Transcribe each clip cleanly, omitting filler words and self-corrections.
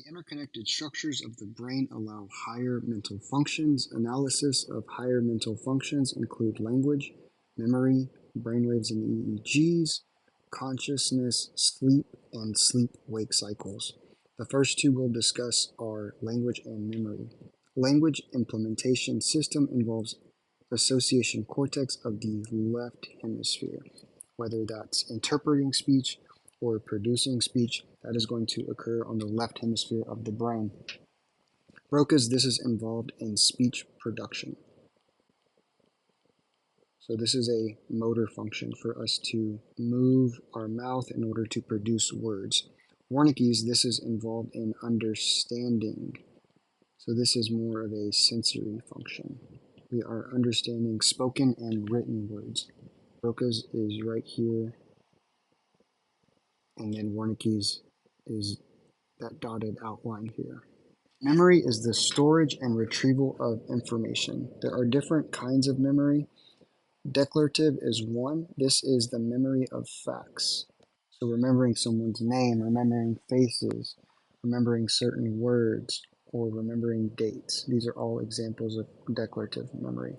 The interconnected structures of the brain allow higher mental functions. Analysis of higher mental functions include language, memory, brainwaves and EEGs, consciousness, sleep, and sleep-wake cycles. The first two we'll discuss are language and memory. Language implementation system involves association cortex of the left hemisphere, whether that's interpreting speech or producing speech, that is going to occur on the left hemisphere of the brain. Broca's, this is involved in speech production. So this is a motor function for us to move our mouth in order to produce words. Wernicke's, this is involved in understanding. So this is more of a sensory function. We are understanding spoken and written words. Broca's is right here, and then Wernicke's is that dotted outline here. Memory is the storage and retrieval of information. There are different kinds of memory. Declarative is one. This is the memory of facts. So remembering someone's name, remembering faces, remembering certain words, or remembering dates. These are all examples of declarative memory.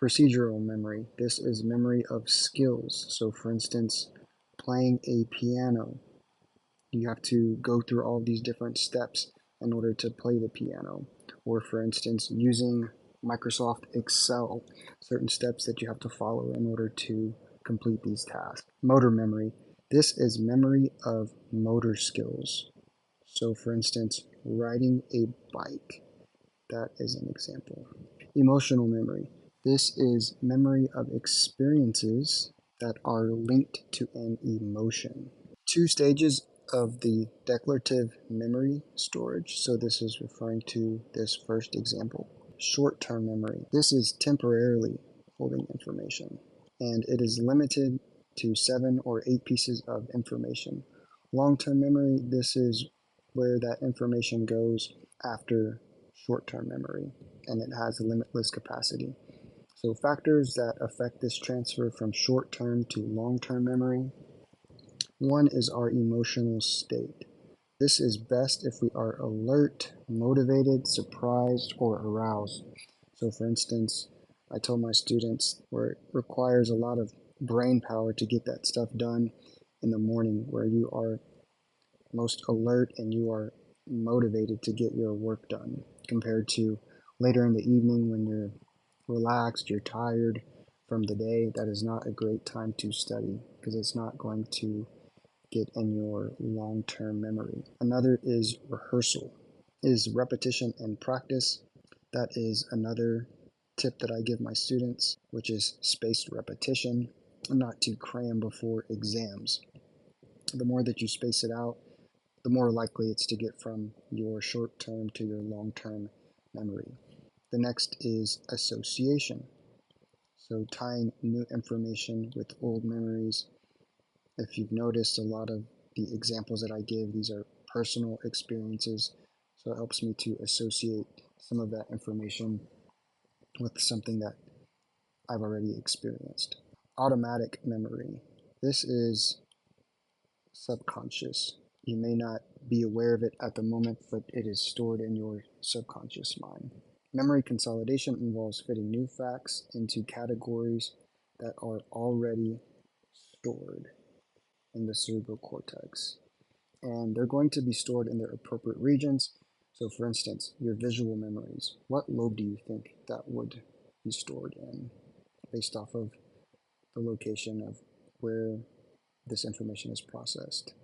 Procedural memory. This is memory of skills. So for instance, playing a piano. You have to go through all these different steps in order to play the piano. Or for instance, using Microsoft Excel, certain steps that you have to follow in order to complete these tasks. Motor memory. This is memory of motor skills. So for instance, riding a bike. That is an example. Emotional memory. This is memory of experiences that are linked to an emotion. Two stages of the declarative memory storage. So this is referring to this first example. Short-term memory. This is temporarily holding information, and it is limited to 7 or 8 pieces of information. Long-term memory, this is where that information goes after short-term memory, and it has a limitless capacity. So factors that affect this transfer from short-term to long-term memory. One is our emotional state. This is best if we are alert, motivated, surprised, or aroused. So for instance, I told my students where it requires a lot of brain power to get that stuff done in the morning, where you are most alert and you are motivated to get your work done, compared to later in the evening when you're relaxed, you're tired from the day. That is not a great time to study because it's not going to get in your long-term memory. Another is rehearsal, is repetition and practice. That is another tip that I give my students, which is spaced repetition, not to cram before exams. The more that you space it out, the more likely it's to get from your short-term to your long-term memory. The next is association. So tying new information with old memories. If you've noticed, a lot of the examples that I give, these are personal experiences, so it helps me to associate some of that information with something that I've already experienced. Automatic memory. This is subconscious. You may not be aware of it at the moment, but it is stored in your subconscious mind. Memory consolidation involves fitting new facts into categories that are already stored in the cerebral cortex. And they're going to be stored in their appropriate regions. So for instance, your visual memories, what lobe do you think that would be stored in based off of the location of where this information is processed?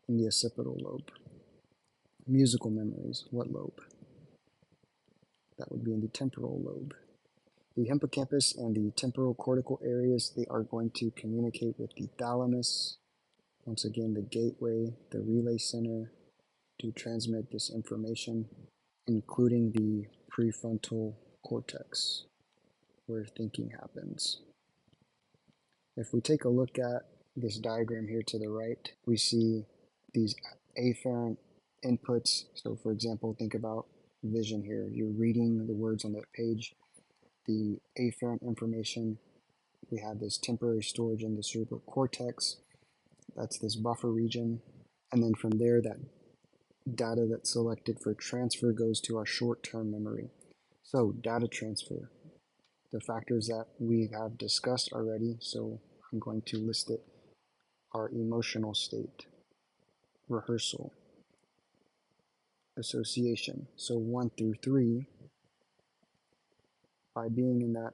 In the occipital lobe. Musical memories, what lobe? That would be in the temporal lobe. The hippocampus and the temporal cortical areas, they are going to communicate with the thalamus. Once again, the gateway, the relay center to transmit this information, including the prefrontal cortex, where thinking happens. If we take a look at this diagram here to the right, we see these afferent inputs. So for example, think about vision here. You're reading the words on that page. The afferent information, we have this temporary storage in the cerebral cortex. That's this buffer region. And then from there, that Data that's selected for transfer goes to our short-term memory. So data transfer, the factors that we have discussed already, so I'm going to list it, are emotional state, rehearsal, association. So 1 through 3, by being in that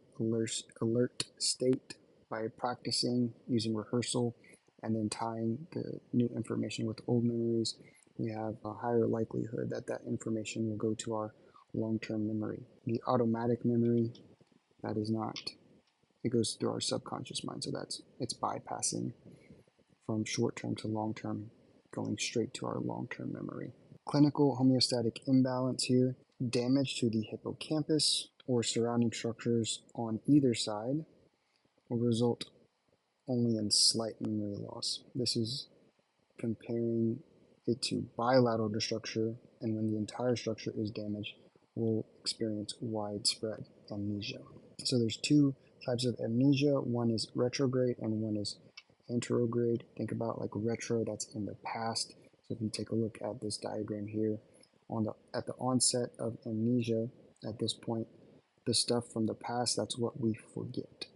alert state, by practicing using rehearsal and then tying the new information with old memories, we have a higher likelihood that that information will go to our long-term memory. The automatic memory, that is not, it goes through our subconscious mind, so it's bypassing from short-term to long-term, going straight to our long-term memory. Clinical homeostatic imbalance here, damage to the hippocampus or surrounding structures on either side will result only in slight memory loss. This is comparing it to bilateral structure, and when the entire structure is damaged, we'll experience widespread amnesia. So there's two types of amnesia. One is retrograde and one is anterograde. Think about like retro, that's in the past. So if you take a look at this diagram here, at the onset of amnesia, at this point, the stuff from the past, that's what we forget.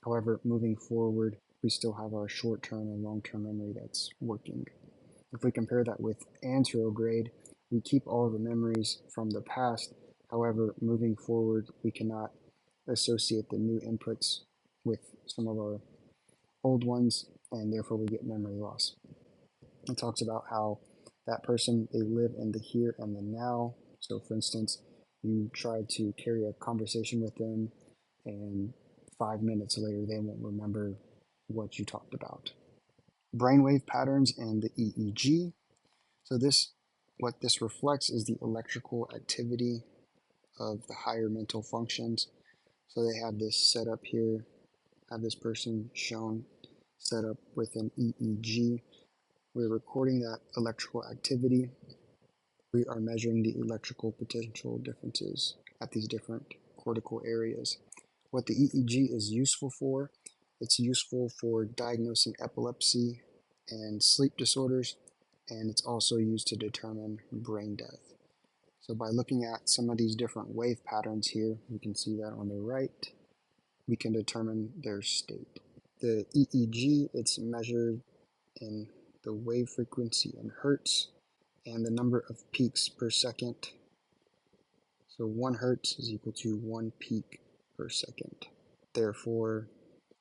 However, moving forward, we still have our short-term and long-term memory that's working. If we compare that with anterograde, we keep all the memories from the past. However, moving forward, we cannot associate the new inputs with some of our old ones, and therefore we get memory loss. It talks about how that person, they live in the here and the now. So for instance, you try to carry a conversation with them, and 5 minutes later they won't remember what you talked about. Brainwave patterns and the EEG. So what this reflects is the electrical activity of the higher mental functions. So they have this set up here, have this person shown set up with an EEG. We're recording that electrical activity. We are measuring the electrical potential differences at these different cortical areas. What the EEG is useful for, it's useful for diagnosing epilepsy and sleep disorders, and it's also used to determine brain death. So by looking at some of these different wave patterns here, you can see that on the right, we can determine their state. The EEG, it's measured in the wave frequency in hertz and the number of peaks per second. So 1 hertz is equal to 1 peak per second. Therefore,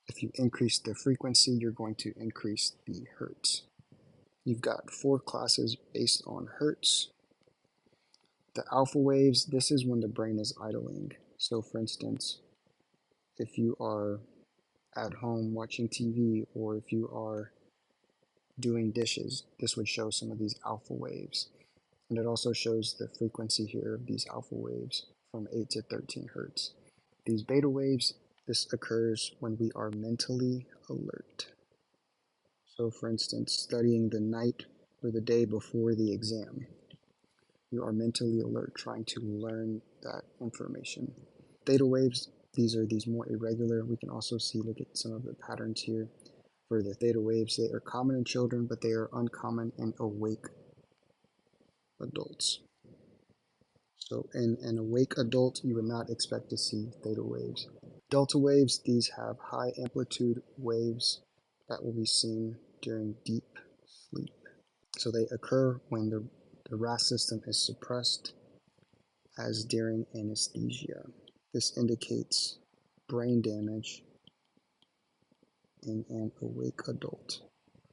if you increase the frequency, you're going to increase the hertz. You've got 4 classes based on hertz. The alpha waves, this is when the brain is idling. So for instance, if you are at home watching TV, or if you are doing dishes, this would show some of these alpha waves. And it also shows the frequency here of these alpha waves from 8 to 13 hertz. These beta waves, this occurs when we are mentally alert. So for instance, studying the night or the day before the exam, you are mentally alert trying to learn that information. Theta waves, these are these more irregular. We can also see, look at some of the patterns here. For the theta waves, they are common in children, but they are uncommon in awake adults. So in an awake adult, you would not expect to see theta waves. Delta waves, these have high amplitude waves that will be seen during deep sleep. So they occur when the RAS system is suppressed, as during anesthesia. This indicates brain damage in an awake adult.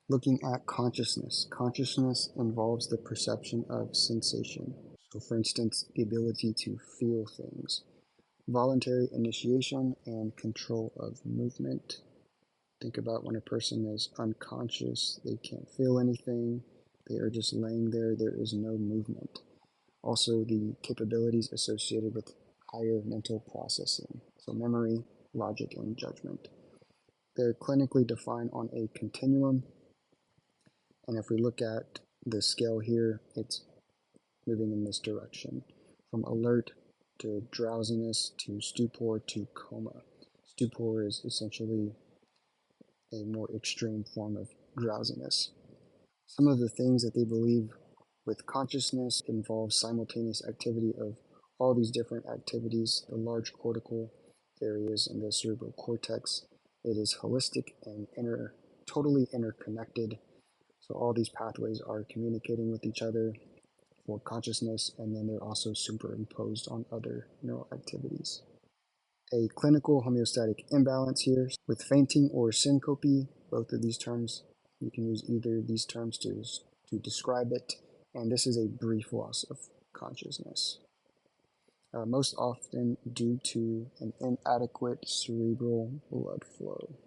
Looking at consciousness. Consciousness involves the perception of sensation. So for instance, the ability to feel things. Voluntary initiation and control of movement. Think about when a person is unconscious, they can't feel anything, they are just laying there, there is no movement. Also, the capabilities associated with higher mental processing, so memory, logic, and judgment. They're clinically defined on a continuum, and if we look at the scale here, it's moving in this direction, from alert to drowsiness to stupor to coma. Stupor is essentially a more extreme form of drowsiness. Some of the things that they believe With consciousness involves simultaneous activity of all these different activities, the large cortical areas and the cerebral cortex. It is holistic and totally interconnected. So all these pathways are communicating with each other for consciousness, and then they're also superimposed on other neural activities. A clinical homeostatic imbalance here with fainting or syncope, both of these terms, you can use either of these terms to describe it, and this is a brief loss of consciousness. Most often due to an inadequate cerebral blood flow.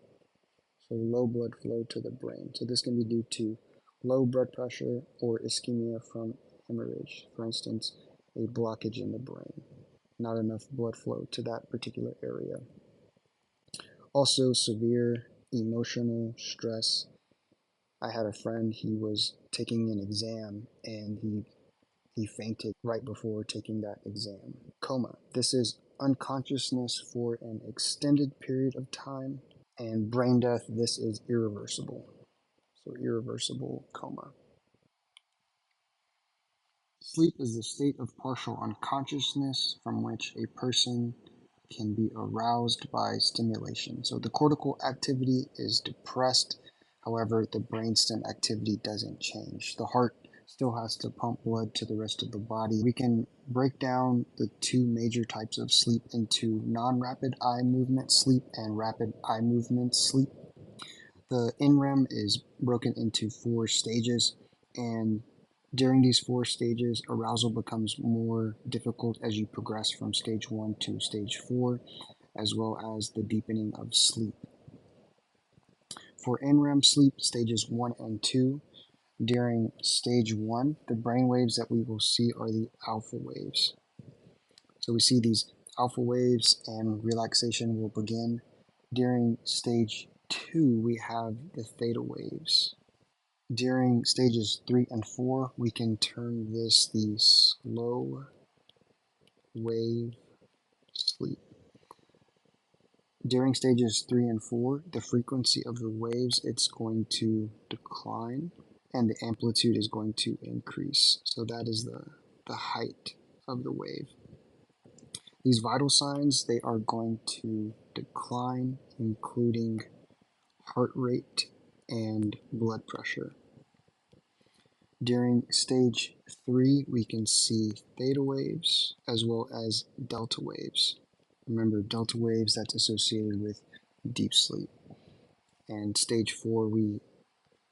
So low blood flow to the brain. So this can be due to low blood pressure or ischemia from hemorrhage. For instance, a blockage in the brain, not enough blood flow to that particular area. Also, severe emotional stress. I had a friend, he was taking an exam and he fainted right before taking that exam. Coma. This is unconsciousness for an extended period of time. And brain death, this is irreversible. So irreversible coma. Sleep is the state of partial unconsciousness from which a person can be aroused by stimulation. So the cortical activity is depressed. However, the brainstem activity doesn't change. The heart still has to pump blood to the rest of the body. We can break down the two major types of sleep into non-rapid eye movement sleep and rapid eye movement sleep. The NREM is broken into 4 stages, and during these 4 stages, arousal becomes more difficult as you progress from stage 1 to stage 4, as well as the deepening of sleep. For NREM sleep, stages 1 and 2, during stage 1, the brain waves that we will see are the alpha waves. So we see these alpha waves and relaxation will begin. During stage 2, we have the theta waves. During stages 3 and 4, we can term this the slow wave sleep. During stages 3 and 4, the frequency of the waves, it's going to decline and the amplitude is going to increase. So that is the height of the wave. These vital signs, they are going to decline, including heart rate and blood pressure. During stage 3, we can see theta waves as well as delta waves. Remember, delta waves, that's associated with deep sleep. And stage 4, we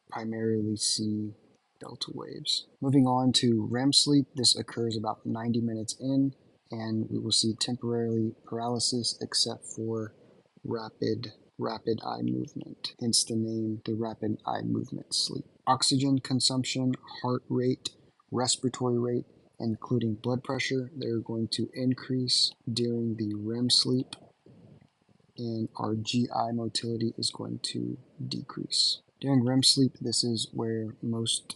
primarily see delta waves. Moving on to REM sleep, this occurs about 90 minutes in, and we will see temporarily paralysis except for rapid eye movement, hence the name, the rapid eye movement sleep. Oxygen consumption, heart rate, respiratory rate, including blood pressure, they're going to increase during the REM sleep, and our GI motility is going to decrease. During REM sleep, this is where most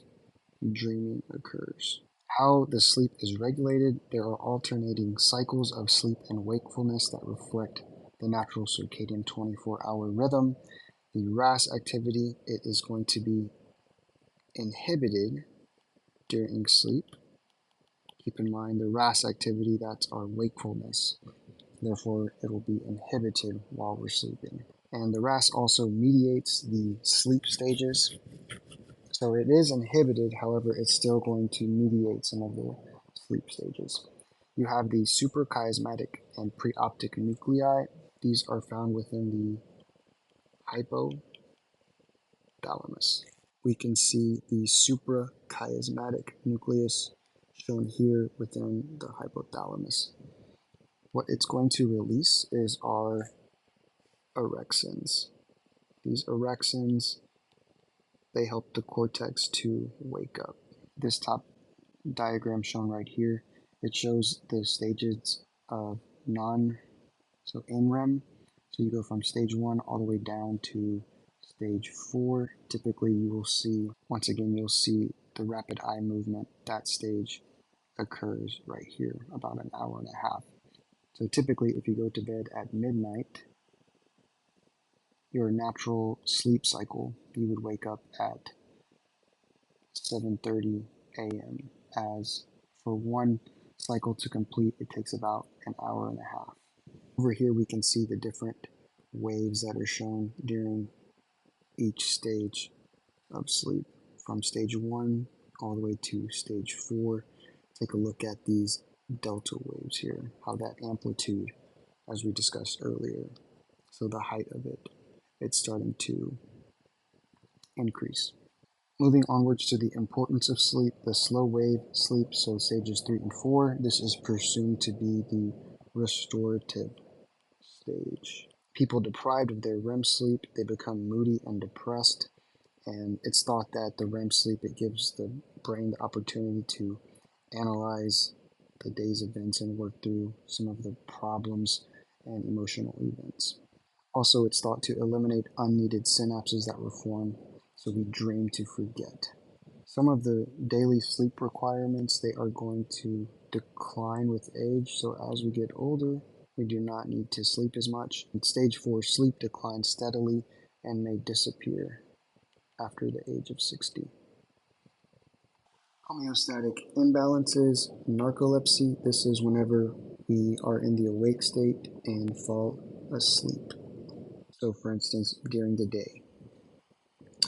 dreaming occurs. How the sleep is regulated, there are alternating cycles of sleep and wakefulness that reflect the natural circadian 24-hour rhythm. The RAS activity, it is going to be inhibited during sleep. Keep in mind the RAS activity, that's our wakefulness. Therefore, it will be inhibited while we're sleeping. And the RAS also mediates the sleep stages. So it is inhibited, however, it's still going to mediate some of the sleep stages. You have the suprachiasmatic and preoptic nuclei. These are found within the hypothalamus. We can see the suprachiasmatic nucleus shown here within the hypothalamus. What it's going to release is our orexins. These orexins, they help the cortex to wake up. This top diagram shown right here, it shows the stages of NREM. So you go from stage 1 all the way down to stage 4. Typically you will see, once again, you'll see the rapid eye movement. That stage occurs right here, about an hour and a half. So typically if you go to bed at midnight, your natural sleep cycle, you would wake up at 7:30 a.m. as for one cycle to complete, it takes about an hour and a half. Over here, we can see the different waves that are shown during each stage of sleep, from stage 1 all the way to stage 4. Take a look at these delta waves here, how that amplitude, as we discussed earlier, so the height of it, it's starting to increase. Moving onwards to the importance of sleep, the slow wave sleep, so stages 3 and 4, this is presumed to be the restorative stage. People deprived of their REM sleep, they become moody and depressed, and it's thought that the REM sleep, it gives the brain the opportunity to analyze the day's events and work through some of the problems and emotional events. Also, it's thought to eliminate unneeded synapses that were formed, so we dream to forget. Some of the daily sleep requirements, they are going to decline with age, so as we get older, we do not need to sleep as much. In stage 4, sleep declines steadily and may disappear after the age of 60. Homeostatic imbalances, narcolepsy, this is whenever we are in the awake state and fall asleep. So for instance, during the day,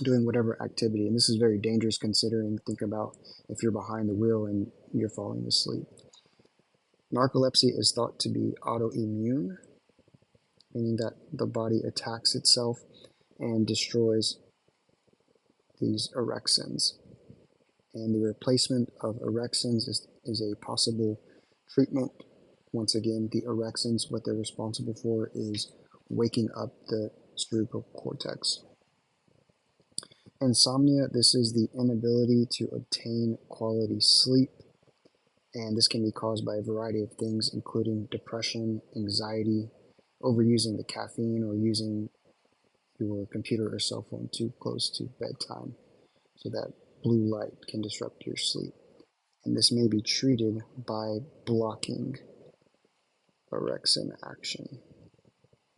doing whatever activity, and this is very dangerous considering, think about if you're behind the wheel and you're falling asleep. Narcolepsy is thought to be autoimmune, meaning that the body attacks itself and destroys these orexins. And the replacement of orexins is a possible treatment. Once again, the orexins, what they're responsible for is waking up the cerebral cortex. Insomnia, this is the inability to obtain quality sleep, and this can be caused by a variety of things, including depression, anxiety, overusing the caffeine, or using your computer or cell phone too close to bedtime, so that blue light can disrupt your sleep. And this may be treated by blocking orexin action.